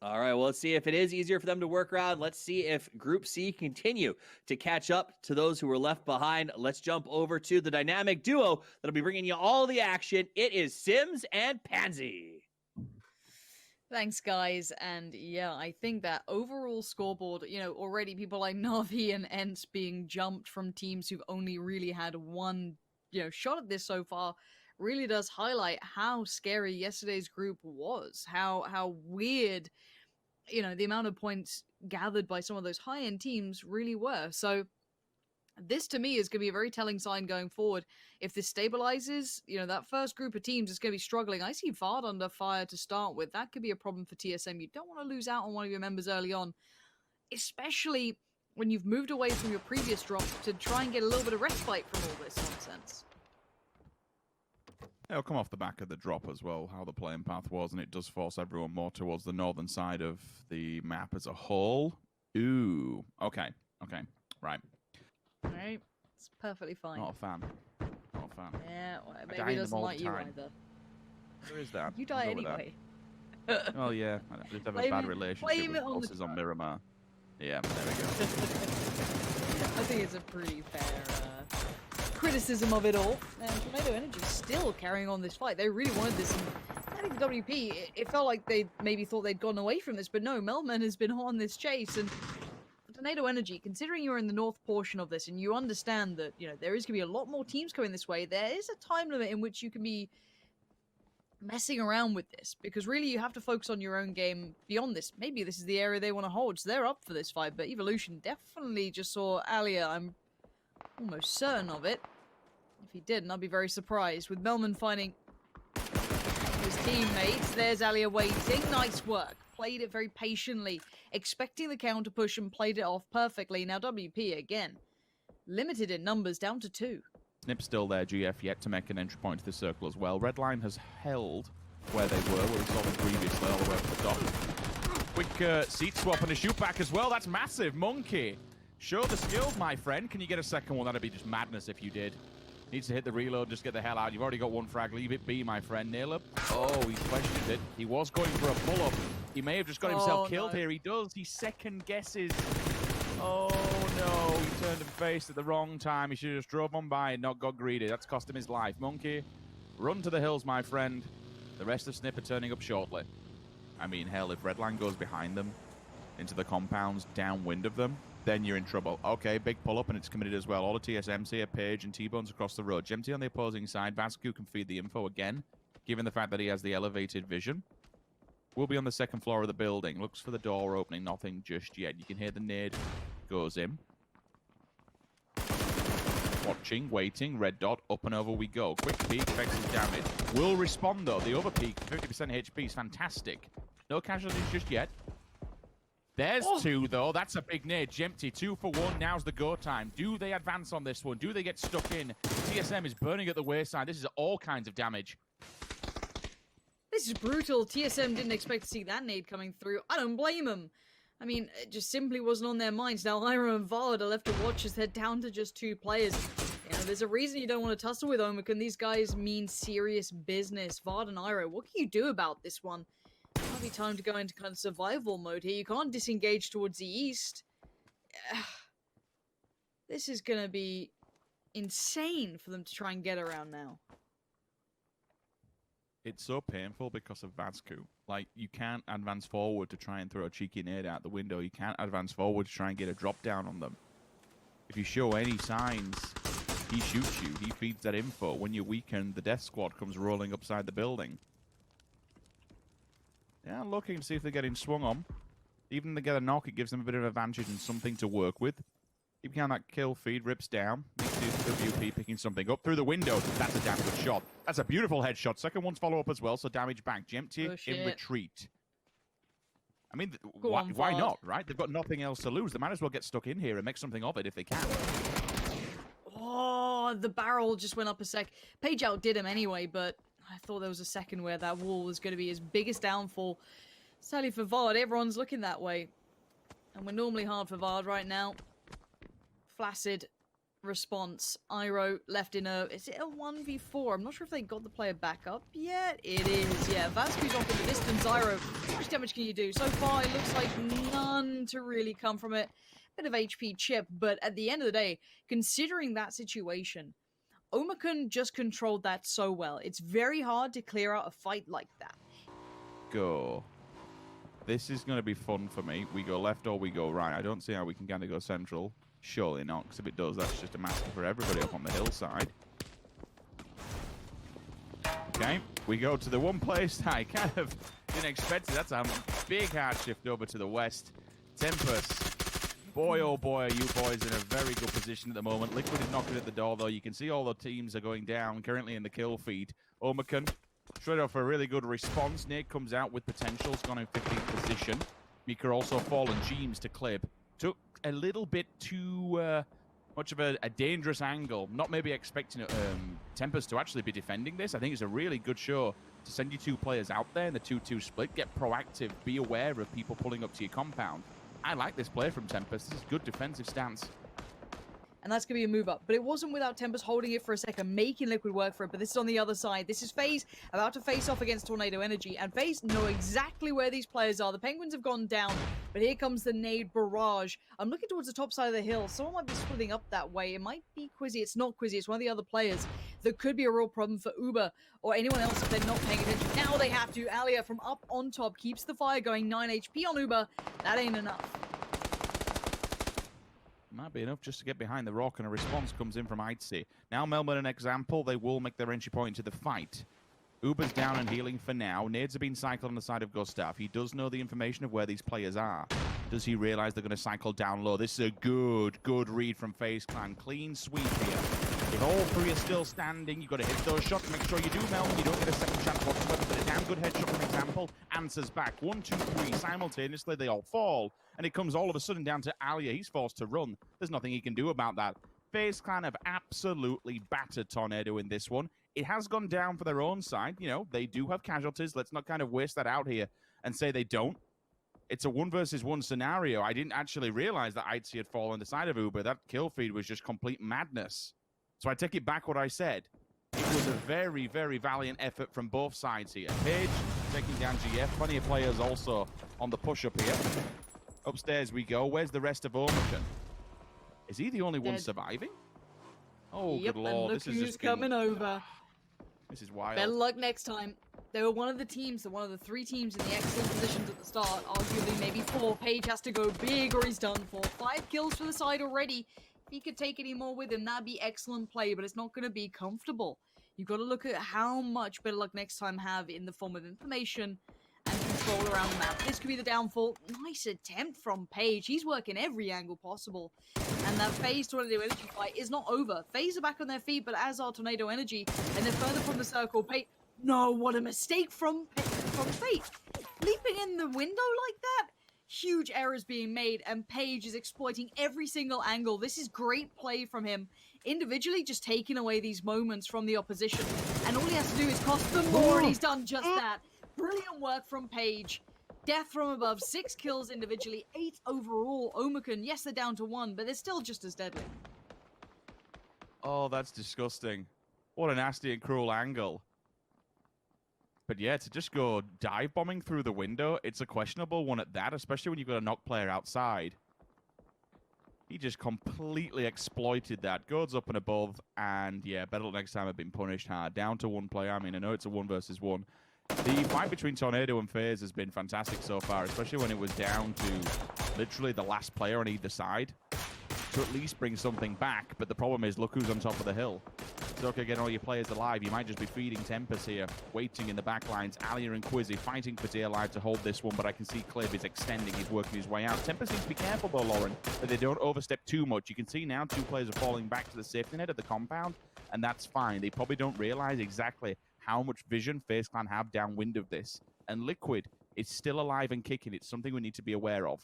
All right, well, let's see if it is easier for them to work around. Let's see if Group C continue to catch up to those who were left behind. Let's jump over to the dynamic duo that'll be bringing you all the action. It is Sims and Pansy. Thanks, guys. And yeah, I think that overall scoreboard, already people like Navi and Ents being jumped from teams who've only really had one, shot at this so far really does highlight how scary yesterday's group was. How weird, the amount of points gathered by some of those high-end teams really were. So this to me is going to be a very telling sign going forward. If this stabilizes, that first group of teams is going to be struggling. I see VARD under fire to start with. That could be a problem for TSM. You don't want to lose out on one of your members early on, especially when you've moved away from your previous drop to try and get a little bit of respite from all this nonsense. It'll come off the back of the drop as well, how the playing path was, and it does force everyone more towards the northern side of the map as a whole. Ooh, okay, right. Right, it's perfectly fine. Not a fan. Yeah, well, maybe he doesn't like you either. Who is that? You die anyway. Oh yeah, I just have a bad relationship with bosses on Miramar. Yeah, there we go. I think it's a pretty fair criticism of it all. And Tornado Energy still carrying on this fight. They really wanted this. And I think the WP, it felt like they maybe thought they'd gone away from this, but no, Melman has been on this chase. And Tornado Energy, considering you're in the north portion of this and you understand that, there is going to be a lot more teams coming this way, there is a time limit in which you can be messing around with this, because really you have to focus on your own game beyond this. Maybe this is the area they want to hold, so they're up for this fight, but Evolution definitely just saw Alia. I'm almost certain of it. If he didn't, I'd be very surprised. With Melman finding his teammates, there's Alia waiting. Nice work. Played it very patiently, expecting the counter push and played it off perfectly. Now WP, again, limited in numbers, down to 2. Snip's still there, GF yet to make an entry point to the circle as well. Redline has held where they were, where we saw them previously, all the way up to the top. Quick seat swap and a shoot back as well. That's massive. Monkey, show the skills, my friend. Can you get a second one? That'd be just madness if you did. Needs to hit the reload, just get the hell out. You've already got one frag. Leave it be, my friend. Nailab. Oh, he's questioned it. He was going for a pull-up. He may have just got himself killed here. He does. He second guesses. Oh, no. He turned and faced at the wrong time. He should have just drove on by and not got greedy. That's cost him his life. Monkey, run to the hills, my friend. The rest of Snip are turning up shortly. I mean, hell, if Redline goes behind them into the compounds downwind of them, then you're in trouble. Okay, big pull-up, and it's committed as well. All the TSMs here, Page and T-Bones across the road. Gemty on the opposing side. Vascu can feed the info again, given the fact that he has the elevated vision. We'll be on the second floor of the building. Looks for the door opening. Nothing just yet. You can hear the nade goes in. Watching, waiting. Red dot. Up and over we go. Quick peek. Effects some damage. Will respond, though. The over peak, 50% HP is fantastic. No casualties just yet. There's 2, though. That's a big nade. Gemty, 2 for 1. Now's the go time. Do they advance on this one? Do they get stuck in? TSM is burning at the wayside. This is all kinds of damage. This is brutal. TSM didn't expect to see that nade coming through. I don't blame them. I mean, it just simply wasn't on their minds. Now, Ira and VARD are left to watch as they're down to just 2 players. There's a reason you don't want to tussle with Omicron. These guys mean serious business. VARD and Ira, what can you do about this one? Might be time to go into kind of survival mode here. You can't disengage towards the east. This is going to be insane for them to try and get around now. It's so painful because of Vascu. Like, you can't advance forward to try and throw a cheeky nade out the window. You can't advance forward to try and get a drop down on them. If you show any signs, he shoots you. He feeds that info. When you're weakened, the death squad comes rolling upside the building. Yeah, looking to see if they're getting swung on. Even if they get a knock, it gives them a bit of advantage and something to work with. Keep count that kill feed, rips down. WP picking something up through the window. That's a damn good shot. That's a beautiful headshot. Second one's follow up as well, so damage back. Gemty in retreat. I mean, why not, right? They've got nothing else to lose. They might as well get stuck in here and make something of it if they can. Oh, the barrel just went up a sec. Page outdid him anyway, but I thought there was a second where that wall was going to be his biggest downfall. Sadly for VARD, everyone's looking that way. And we're normally hard for VARD right now. Flaccid response. Iroh left in a... Is it a 1v4? I'm not sure if they got the player back up yet. It is, yeah. Vasquez off in the distance. Iroh, how much damage can you do? So far, it looks like none to really come from it. Bit of HP chip, but at the end of the day, considering that situation, Omicron just controlled that so well. It's very hard to clear out a fight like that. Go. This is going to be fun for me. We go left or we go right. I don't see how we can kind of go central. Surely not, because if it does, that's just a massacre for everybody up on the hillside. Okay, we go to the one place I kind of didn't expect it. That's a big hard shift over to the west. Tempus. Boy, oh boy, are you boys in a very good position at the moment. Liquid is knocking at the door, though. You can see all the teams are going down, currently in the kill feed. Omicron, straight off a really good response. Nate comes out with potential. It's gone in 15th position. Mika also fallen. Jeems to clip. Took a little bit too much of a dangerous angle. Not maybe expecting Tempus to actually be defending this. I think it's a really good show to send you two players out there in the 2-2 split. Get proactive. Be aware of people pulling up to your compound. I like this play from Tempus. This is good defensive stance. And that's going to be a move up. But it wasn't without Tempus holding it for a second, making Liquid work for it. But this is on the other side. This is FaZe about to face off against Tornado Energy. And FaZe know exactly where these players are. The Penguins have gone down. But here comes the nade barrage. I'm looking towards the top side of the hill. Someone might be splitting up that way. It might be Quizzy. It's not Quizzy. It's one of the other players. That could be a real problem for Uber or anyone else if they're not paying attention. Now they have to. Alia from up on top keeps the fire going. 9 HP on Uber. That ain't enough. Might be enough just to get behind the rock, and a response comes in from Itzy. Now Melbourne an example, they will make their entry point into the fight. Uber's down and healing for now. Nades have been cycled on the side of Gustav. He does know the information of where these players are. Does he realize they're going to cycle down low? This is a good read from FaZe Clan. Clean sweep here. If all three are still standing, you've got to hit those shots. Make sure you do, Melbourne. You don't get a second chance whatsoever, but a damn good headshot, for example. Answers back. 1, 2, 3. Simultaneously, they all fall. And it comes all of a sudden down to Alia. He's forced to run. There's nothing he can do about that. FaZe Clan have absolutely battered Tornado in this one. It has gone down for their own side. You know, they do have casualties. Let's not kind of waste that out here and say they don't. It's a 1 versus 1 scenario. I didn't actually realize that Itzy had fallen on the side of Uber. That kill feed was just complete madness. So I take it back what I said. It was a very, very valiant effort from both sides here. Page taking down GF. Plenty of players also on the push-up here. Upstairs we go. Where's the rest of Omicron? Is he the only one surviving? Oh, yep, good lord. Look This is who's just coming over. This is wild. Better luck next time. They were one of the teams, one of the 3 teams in the excellent positions at the start. Arguably maybe 4. Page has to go big or he's done for. 5 kills for the side already. If he could take any more with him, that'd be excellent play, but it's not going to be comfortable. You've got to look at how much better luck next time have in the form of information and control around the map. This could be the downfall. Nice attempt from Page. He's working every angle possible. And that FaZe Tornado Energy fight is not over. FaZe are back on their feet, but as are Tornado Energy, and they're further from the circle. Page... No, what a mistake from Fate. Leaping in the window like that? Huge errors being made, and Page is exploiting every single angle. This is great play from him. Individually, just taking away these moments from the opposition. And all he has to do is cost them more, and he's done just that. Brilliant work from Page. Death from above, 6 kills individually, 8 overall. Omicron, yes, they're down to 1, but they're still just as deadly. Oh, that's disgusting. What a nasty and cruel angle. But yeah, to just go dive bombing through the window, it's a questionable one at that, especially when you've got a knock player outside. He just completely exploited that. Goes up and above, and yeah, Battle next time have been punished hard. Down to 1 player. I mean, I know it's a 1 versus 1. The fight between Tornado and FaZe has been fantastic so far, especially when it was down to literally the last player on either side to at least bring something back. But the problem is, look who's on top of the hill. It's okay getting all your players alive. You might just be feeding Tempus here, waiting in the back lines. Alia and Quizzy fighting for dear life to hold this one, but I can see Clib is extending. He's working his way out. Tempus needs to be careful though, Lauren, that they don't overstep too much. You can see now 2 players are falling back to the safety net of the compound, and that's fine. They probably don't realize exactly how much vision FaZe Clan have downwind of this. And Liquid is still alive and kicking. It's something we need to be aware of.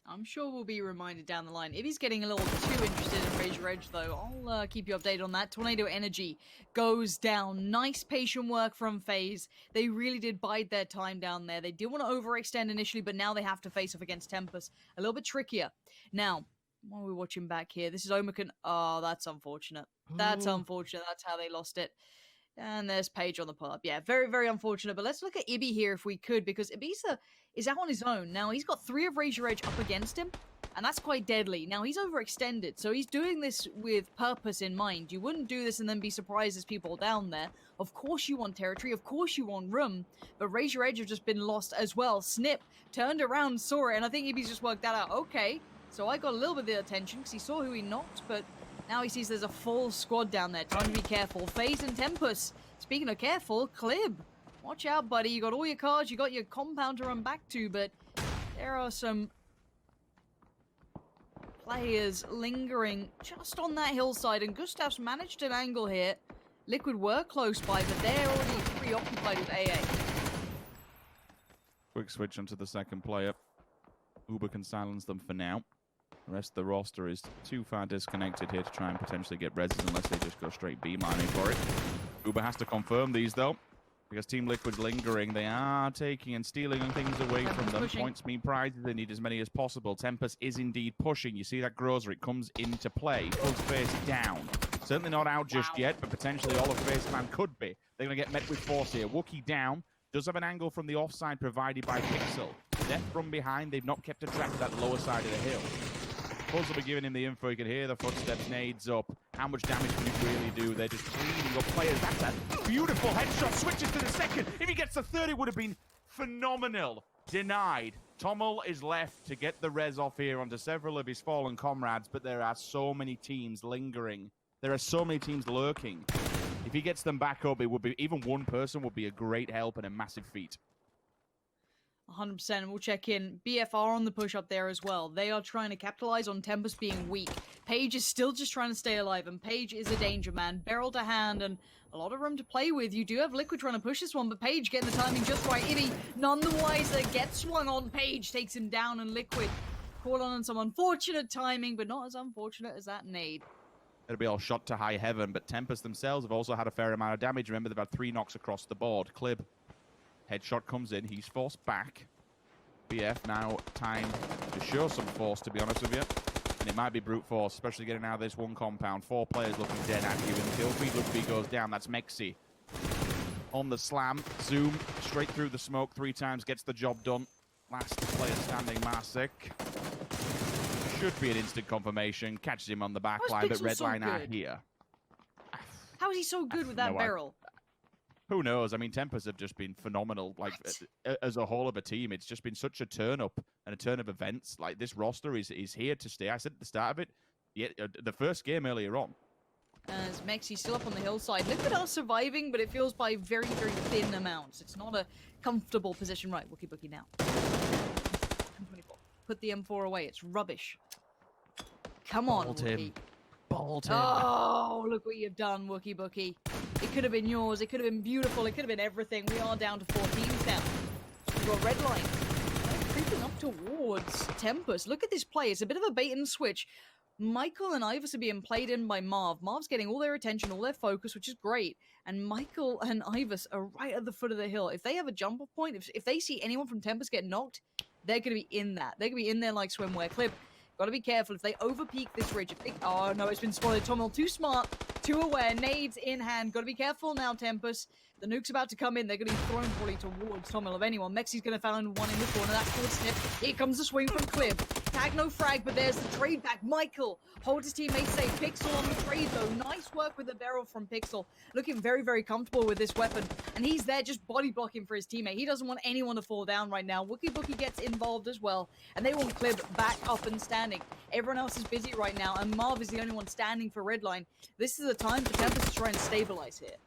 I'm sure we'll be reminded down the line. If he's getting a little too interested in Raise Your Edge, though, I'll keep you updated on that. Tornado Energy goes down. Nice patient work from FaZe. They really did bide their time down there. They did want to overextend initially, but now they have to face off against Tempus. A little bit trickier. Now, What are we watching back here? This is Omakan. Oh, that's unfortunate. That's unfortunate. That's how they lost it. And there's Paige on the pull-up. Yeah, very, very unfortunate. But let's look at Ibby here if we could, because Ibiza is out on his own. Now, he's got 3 of Raise Your Edge up against him, and that's quite deadly. Now, he's overextended, so he's doing this with purpose in mind. You wouldn't do this and then be surprised there's people down there. Of course you want territory. Of course you want room. But Raise Your Edge have just been lost as well. Snip turned around, saw it, and I think Ibby's just worked that out. Okay, so I got a little bit of the attention because he saw who he knocked, but now he sees there's a full squad down there. Time to be careful. FaZe and Tempus. Speaking of careful, Clib. Watch out, buddy. You got all your cards, you got your compound to run back to, but there are some players lingering just on that hillside, and Gustav's managed an angle here. Liquid were close by, but they're already preoccupied with AA. Quick switch onto the second player. Uber can silence them for now. The rest of the roster is too far disconnected here to try and potentially get reses unless they just go straight B mining for it. Uber has to confirm these though, because Team Liquid's lingering. They are taking and stealing things away from them. Pushing. Points mean prizes. They need as many as possible. Tempus is indeed pushing. You see that grocer. It comes into play. Full face down. Certainly not out just yet, but potentially all of FaZe man could be. They're going to get met with force here. Wookie down. Does have an angle from the offside provided by Pixel. Death from behind. They've not kept a track of that lower side of the hill. Pulse will be giving him the info. You can hear the footsteps, nades up. How much damage can he really do? They're just cleaning up players. That's a beautiful headshot. Switches to the second. If he gets the third, it would have been phenomenal. Denied. Tommel is left to get the res off here onto several of his fallen comrades, but there are so many teams lingering. There are so many teams lurking. If he gets them back up, it would be, even one person would be a great help and a massive feat. 100%. We'll check in. BFR on the push up there as well. They are trying to capitalize on Tempus being weak. Paige is still just trying to stay alive, and Paige is a danger man. Barrel to hand and a lot of room to play with. You do have Liquid trying to push this one, but Paige getting the timing just right. Ibby, none the wiser, gets swung on. Paige takes him down, and Liquid caught on some unfortunate timing, but not as unfortunate as that nade. It'll be all shot to high heaven, but Tempus themselves have also had a fair amount of damage. Remember, they've had 3 knocks across the board. Clib. Headshot comes in. He's forced back. BF now time to show some force, to be honest with you. And it might be brute force, especially getting out of this one compound. 4 players looking dead at you, and kill feed would be goes down. That's Mexi. On the slam. Zoom straight through the smoke 3 times. Gets the job done. Last player standing, Marsik. Should be an instant confirmation. Catches him on the back line, but Redline are here. How is he so good with that barrel? Who knows? I mean, Tempus have just been phenomenal. Like, as a whole of a team, it's just been such a turn-up and a turn of events. Like, this roster is here to stay. I said at the start of it, the first game earlier on. As Mexi's still up on the hillside. Liquid are surviving, but it feels by very, very thin amounts. It's not a comfortable position. Right, Wookie Bookie now. M24. Put the M4 away. It's rubbish. Come on, Wookie. Balled him. Oh, look what you've done, Wookie Bookie. It could have been yours. It could have been beautiful. It could have been everything. We are down to 4 teams now. We've got Redline creeping up towards Tempus. Look at this play. It's a bit of a bait and switch. Michael and Ivus are being played in by Marv. Marv's getting all their attention, all their focus, which is great. And Michael and Ivus are right at the foot of the hill. If they have a jump off point, if they see anyone from Tempus get knocked, they're going to be in that. They're going to be in there like swimwear. Clip. Got to be careful if they overpeak this ridge. Oh no, it's been spotted. Tommel too smart, too aware. Nades in hand. Got to be careful now, Tempus. The nuke's about to come in. They're going to be throwing probably towards Tommel of anyone. Mexi's going to find one in the corner. That's towards Snip. Here comes the swing from Clib. Tag no frag, but there's the trade back. Michael holds his teammate safe. Pixel on the trade though. Nice work with the barrel from Pixel. Looking very, very comfortable with this weapon. And he's there just body blocking for his teammate. He doesn't want anyone to fall down right now. Wookie Bookie gets involved as well. And they want Clib back up and standing. Everyone else is busy right now. And Marv is the only one standing for Redline. This is the time for Tempus to try and stabilize here.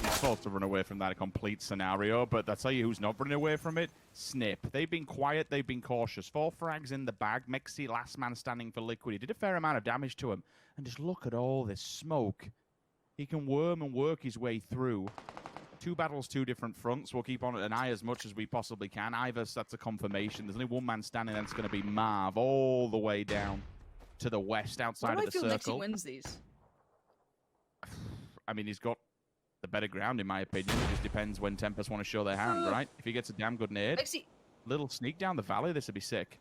He's forced to run away from that complete scenario, but I'll tell you who's not running away from it. Snip. They've been quiet, they've been cautious. 4 frags in the bag. Mexi, last man standing for Liquid. He did a fair amount of damage to him. And just look at all this smoke. He can worm and work his way through. 2 battles, 2 different fronts. We'll keep on an eye as much as we possibly can. Ivus, that's a confirmation. There's only 1 man standing, and it's going to be Marv all the way down to the west outside of the circle. I feel Mexi wins these. I mean, he's got the better ground, in my opinion. It just depends when Tempus want to show their hand, right? If he gets a damn good nade, little sneak down the valley, this would be sick.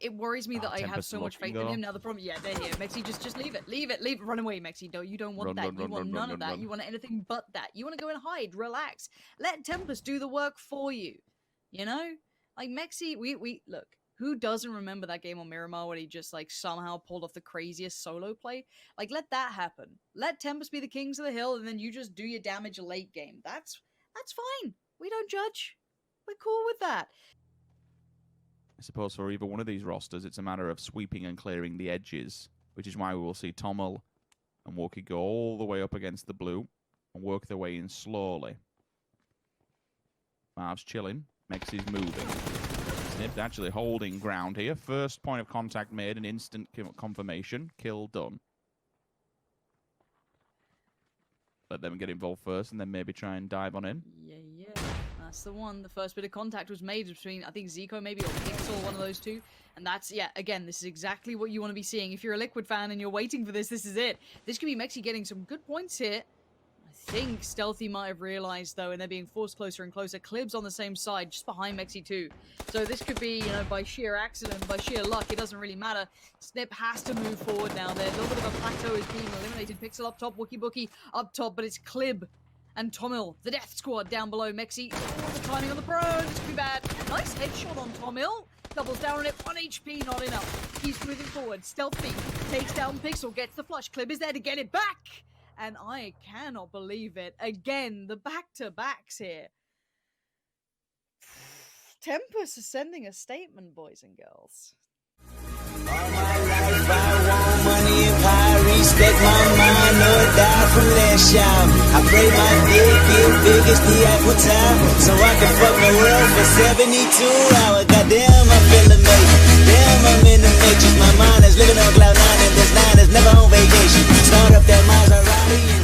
it worries me that I have Tempus so much looking, faith in though. him. Now the problem, yeah, they're here. Mexi, just leave it. Run away, Mexi. No, you don't want that. You want none of that. You want anything but that. You want to go and hide, relax. Let Tempus do the work for you. You know, like Mexi, we look. Who doesn't remember that game on Miramar when he just like somehow pulled off the craziest solo play? Like, let that happen. Let Tempus be the kings of the hill, and then you just do your damage late game. That's fine. We don't judge. We're cool with that. I suppose for either one of these rosters, it's a matter of sweeping and clearing the edges, which is why we will see Tommel and Wookie go all the way up against the blue and work their way in slowly. Marv's chilling. Mexi's moving. Snip's actually holding ground here. First point of contact made, an instant confirmation. Kill done. Let them get involved first and then maybe try and dive on in. Yeah. That's the one. The first bit of contact was made between, I think, Zico maybe or Pixel, one of those two. And that's, yeah, again, this is exactly what you want to be seeing. If you're a Liquid fan and you're waiting for this, this is it. This could be Mexi getting some good points here. I think Stealthy might have realized, though, and they're being forced closer and closer. Clib's on the same side, just behind Mexi too. So this could be, you know, by sheer accident, by sheer luck, it doesn't really matter. Snip has to move forward now. There, a little bit of a plateau is being eliminated. Pixel up top, Wookie Bookie up top, but it's Clib and Tommel, the death squad down below. Mexi, oh, the timing on the prone, this could be bad. Nice headshot on Tommel. Doubles down on it, 1 HP, not enough. Keeps moving forward. Stealthy takes down Pixel, gets the flush. Clib is there to get it back. And I cannot believe it. Again, the back-to-backs here. Tempus is sending a statement, boys and girls. All my life I want money and power, respect my mind, no die from last shot. I pray my dick get big as the Eiffel Tower, so I can fuck the world for 72 hours. Goddamn, I feel amazing. Damn, I'm in the matrix. My mind is living on cloud nine, and this nine is never on vacation. Start up that Maserati.